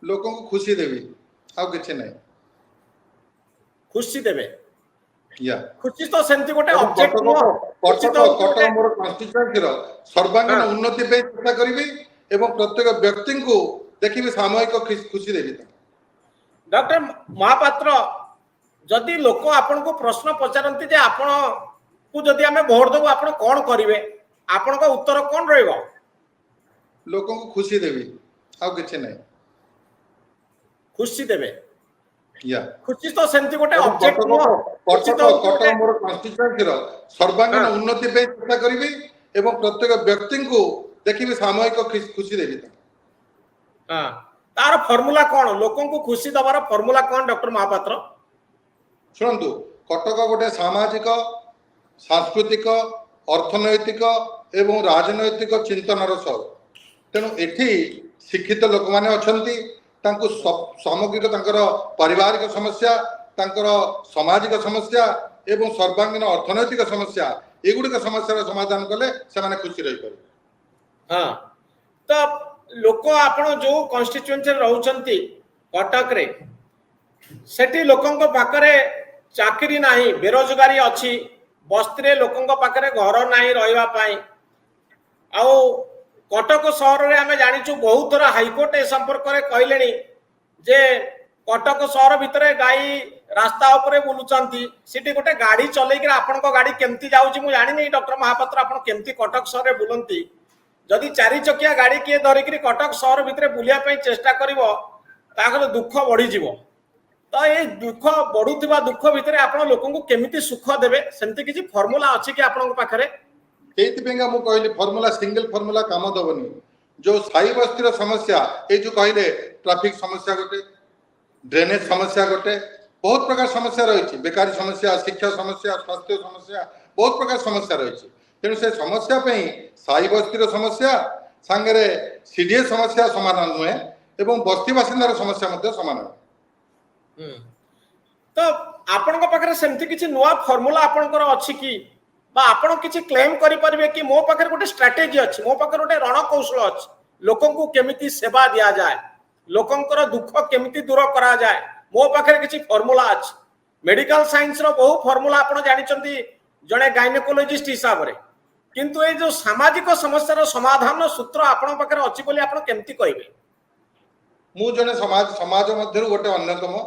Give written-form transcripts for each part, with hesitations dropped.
लोकों को खुशी देवी आउ किछि नै खुशी देबे या खुशी तो सेमती गोटे एवं ऑब्जेक्ट कटक नो खुशी तो कटक गोटे कटक मोर कन्स्टिट्यूएंसी रो सर्वांगीन हाँ। उन्नति पे चेष्टा करिवि एवं प्रत्येक व्यक्ति को देखिबि सामूहिक खुशी देबि डॉक्टर महापात्र जदि लोक आपन को प्रश्न पचारंती जे आपन को जदि हमें वोट देबो आपन कोन करिवे आपन को उत्तर कोन रहइबो लोकों को खुशी देबि आउ किछि नै खुशी देबे या खुशी तो सेमती गोटे एवं ऑब्जेक्ट नो खुशी कटक तो कटक गोटे मोर कन्स्टिट्यूएंसी रो सर्वांगीन हाँ। उन्नति पे चेष्टा करिवि एवं प्रत्येक व्यक्ति को देखिबि सामूहिक खुशी देबि हां तार फार्मूला कोन लोकों को खुशी दबार फार्मूला कोन डॉक्टर महापात्र शुणु कटक गोटे सामाजिक सांस्कृतिक अर्थनैतिक एवं राजनैतिक चिंतनर सहर तेणु एठी शिक्षित लोक माने अछंती तांको सामग्रिक तांकर पारिवारिक समस्या तांकर सामाजिक समस्या एवं सर्वांगीन अर्थनैतिक समस्या एगुड़िक समस्या समाधान कले से माने खुशी रही पारे हां तो लोक आपण जो कॉन्स्टिट्यूएंसी रहउचंती कटक रे सेठी लोकंक पाखरे चाकरी नाही बेरोजगारी अछि बस्ती रे लोकंक पाखरे घर नाही रहिबा पाई आउ कटक शहर रे हमें जानिछु बहुत थरा हाईकोर्ट ए संपर्क रे कहलेनी जे कटक शहर भितरे गाई रास्ता ऊपर बुलुचंती सिटी गोटे गाड़ी चलै के आपन को गाड़ी केमती जाउची मु जानि नै डॉक्टर महापात्र आपन केमती कटक शहर रे बुलंती जदि चारि चकिया गाड़ी किए धरिक कटक शहर भितर बुलिया चेष्टा कर दुख बढ़ी तो ये दुख बढ़ुवा दुख भितर आप लोक केमिति सुख देवे सेमती किसी फर्मुला अच्छी कि आपण पाखरे मु कहली फर्मुला सिंगल फर्मुला काम दबनी जो साई बस्तीर समस्या ये जो कहले ट्रैफिक समस्या गोटे ड्रेनेज समस्या गोटे बहुत प्रकार समस्या रही बेकारी समस्या शिक्षा समस्या स्वास्थ्य समस्या बहुत प्रकार समस्या रही तेणु से समस्या साई बस्तीर समस्या सांगे सीडीए समस्या समाधान नुहे एवं बस्ती बासिंदार समस्या समाधान तो आपण पाखे सेमती किसी नुआ फर्मुला आपणकर अच्छी कि आपण किसी क्लेम करें कि मो पाखे गोटे स्ट्राटेजी अच्छी मो पाखे गोटे रणकौशल अच्छी लोकों को केमिति सेवा दिया जाए लोकंकर दुख केमिति दूर करा जाए मो पाखे किसी फर्मुला अच्छी मेडिकल साइंस रो बहु फर्मुला आपण जानिचंती जड़े गायनेकोलॉजिस्ट हिसाब रे किंतु ये जो सामाजिक समस्या समाधान सूत्र आपण पाखे अच्छी बोली आपण केमिति कहबे मु जने समाज मध्य गोटे अन्यतम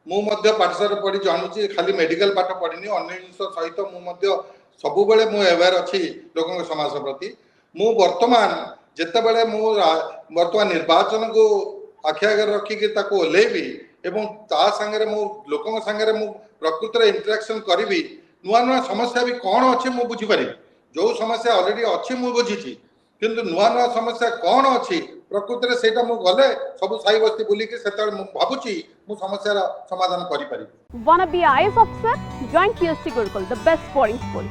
मु मध्य पाठशाला पढ़ी जानुची खाली मेडिकल पाठ पढ़िनी अन्य जिन सहित मु सबु बेले मु अवेयर अच्छी लोकों समाज प्रति मु वर्तमान जेतेबेले मु वर्तमान निर्वाचन को आखि आगे रखिकी ताको ओल्लेबी एवं ता संगे मु लोकों संगे मु प्रकृत रे इंटरेक्शन करिवि नुआ नुआ समस्या भी कौन अच्छे मु बुझी पारि जो समस्या ऑलरेडी अच्छी मु बुझीची किंतु नुआ नुआ समस्या कौन अच्छी प्रकृत रे सेटा मु गले सब साई बस्ती बुली के सेता मु भाबुची मु समस्या रा समाधान करि पारि Wanna be IAS officer? Join QST Gurukul, the best boarding school.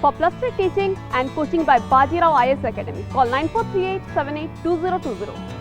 For plus 3 teaching and coaching by Bajirao IAS Academy, call 9438 782020.